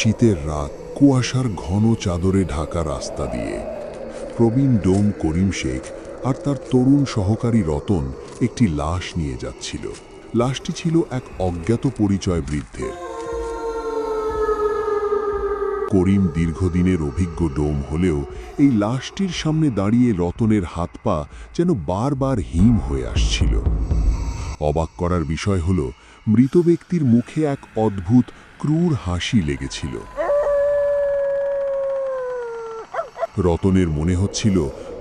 শীতের রাত, কুয়াশার ঘন চাদরে ঢাকা রাস্তা দিয়ে প্রবীণ ডোম করিম শেখ আর তার তরুণ সহকারী রতন একটি লাশ নিয়ে যাচ্ছিল। লাশটি ছিল এক অজ্ঞাত পরিচয় বৃদ্ধের। করিম দীর্ঘদিনের অভিজ্ঞ ডোম হলেও এই লাশটির সামনে দাঁড়িয়ে রতনের হাত পা যেন বারবার হিম হয়ে আসছিল। অবাক করার বিষয় হল, মৃত ব্যক্তির মুখে এক অদ্ভুত ক্রূর হাসি লেগেছিল। রতনের মনে হচ্ছিল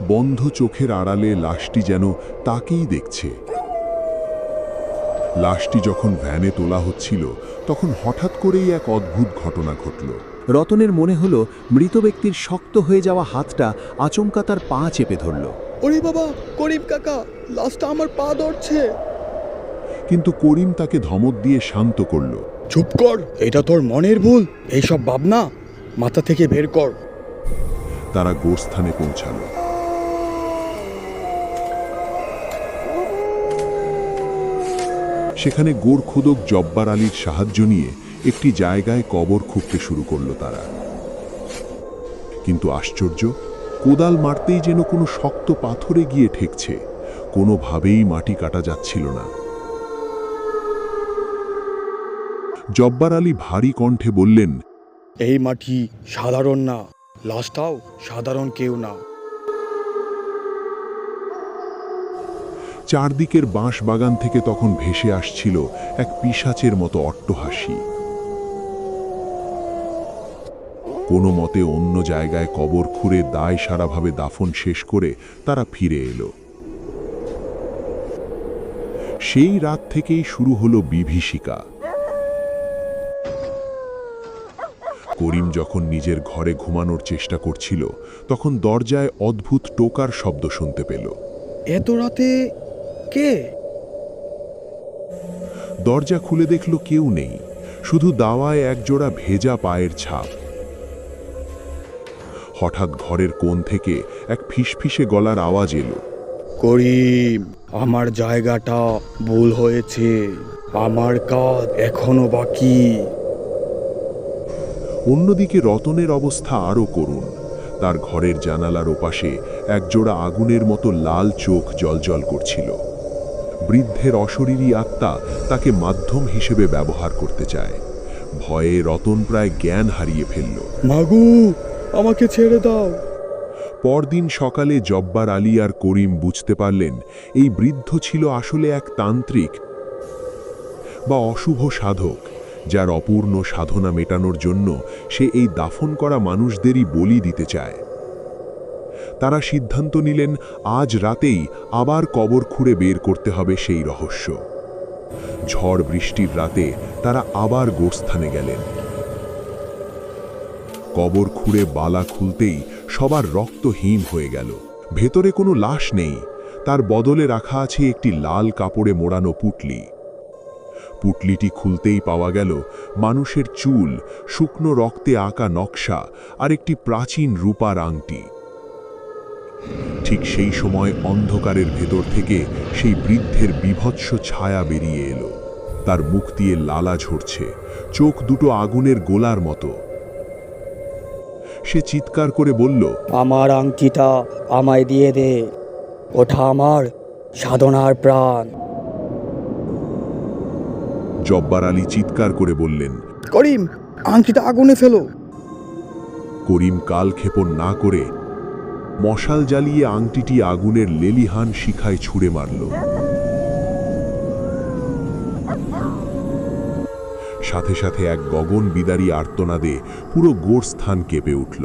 বন্ধ চোখের আড়ালে লাশটি যেন তাকেই দেখছে। লাশটি যখন ভ্যানে তোলা হচ্ছিল তখন হঠাৎ করেই এক অদ্ভুত ঘটনা ঘটল। রতনের মনে হলো মৃত ব্যক্তির শক্ত হয়ে যাওয়া হাতটা আচমকা তার পা চেপে ধরল। ওরে বাবা, করিম কাকা, লাশটা আমার পা ধরছে। কিন্তু করিম তাকে ধমক দিয়ে শান্ত করল। চুপ কর, এটা তোর মনের ভুল। এইসব ভাবনা মাথা থেকে বের কর। তারা গোরস্থানে পৌঁছাল। সেখানে গোরখোদক জব্বার আলীর সাহায্য নিয়ে একটি জায়গায় কবর খুঁড়তে শুরু করল তারা। কিন্তু আশ্চর্য, কোদাল মারতেই যেন কোনো শক্ত পাথরে গিয়ে ঠেকছে, কোনোভাবেই মাটি কাটা যাচ্ছিল না। জব্বার আলী ভারী কণ্ঠে বললেন, এই মাটি সাধারণ না, লাশটাও সাধারণ কেউ না। চারদিকের বাঁশ বাগান থেকে তখন ভেসে আসছিল এক পিশাচের মতো অট্টহাসি। কোনো মতে অন্য জায়গায় কবর খুঁড়ে দায় সারাভাবে দাফন শেষ করে তারা ফিরে এলো। সেই রাত থেকেই শুরু হলো বিভীষিকা। করিম যখন নিজের ঘরে ঘুমানোর চেষ্টা করছিল তখন দরজায় অদ্ভুত টোকার শব্দ শুনতে পেল। এত রাতে কে? দরজা খুলে দেখল কেউ নেই, শুধু দাওয়ায় একজোড়া ভেজা পায়ের ছাপ। হঠাৎ ঘরের কোণ থেকে এক ফিসফিসে গলার আওয়াজ এলো। করিম, আমার জায়গাটা ভুল হয়েছে, আমার কাজ এখনো বাকি। অন্যদিকে রতনের অবস্থা আরও করুণ। তার ঘরের জানালার ওপাশে একজোড়া আগুনের মতো লাল চোখ জ্বলজ্বল করছিল। বৃদ্ধের অশরীরী আত্মা তাকে মাধ্যম হিসেবে ব্যবহার করতে চায়। ভয়ে রতন প্রায় জ্ঞান হারিয়ে ফেলল। মাগু, আমাকে ছেড়ে দাও। পরদিন সকালে জব্বার আলী আর করিম বুঝতে পারলেন এই বৃদ্ধ ছিল আসলে এক তান্ত্রিক বা অশুভ সাধক, যার অপূর্ণ সাধনা মেটানোর জন্য সে এই দাফন করা মানুষদেরই বলি দিতে চায়। তারা সিদ্ধান্ত নিলেন আজ রাতেই আবার কবর খুঁড়ে বের করতে হবে সেই রহস্য। ঝড় বৃষ্টির রাতে তারা আবার গোরস্থানে গেলেন। কবর খুঁড়ে বালা খুলতেই সবার রক্ত হিম হয়ে গেল। ভেতরে কোনো লাশ নেই, তার বদলে রাখা আছে একটি লাল কাপড়ে মোড়ানো পুটলি। পুটলিটি খুলতেই পাওয়া গেল মানুষের চুল, শুকনো রক্তে আঁকা নকশা আর একটি প্রাচীন রূপার আংটি। ঠিক সেই সময় অন্ধকারের ভেতর থেকে সেই বৃদ্ধের বীভৎস ছায়া বেরিয়ে এলো। তার মুখ দিয়ে লালা ঝরছে, চোখ দুটো আগুনের গোলার মতো। সে চিৎকার করে বলল, আমার আংটিটা আমায় দিয়ে দে, ওটা আমার সাধনার প্রাণ। জব্বার আলী চিৎকার করে বললেন, করিম, আংটিটা আগুনে ফেলো। করিম কালক্ষেপণ না করে মশাল জ্বালিয়ে আংটিটি আগুনের লেলিহান শিখায় ছুঁড়ে মারল। সাথে সাথে এক গগন বিদারী আর্তনাদে পুরো গোরস্থান কেঁপে উঠল।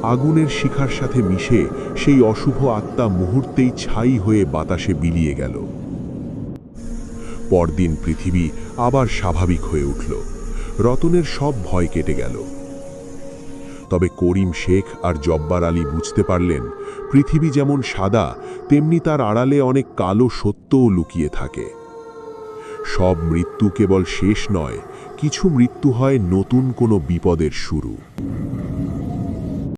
আগুনের শিখার সাথে মিশে সেই অশুভ আত্মা মুহূর্তেই ছাই হয়ে বাতাসে বিলিয়ে গেল। পরদিন পৃথিবী আবার স্বাভাবিক হয়ে উঠল। রতনের সব ভয় কেটে গেল। তবে করিম শেখ আর জব্বার আলী বুঝতে পারলেন, পৃথিবী যেমন সাদা তেমনি তার আড়ালে অনেক কালো সত্যও লুকিয়ে থাকে। সব মৃত্যু কেবল শেষ নয়, কিছু মৃত্যু হয় নতুন কোনো বিপদের শুরু।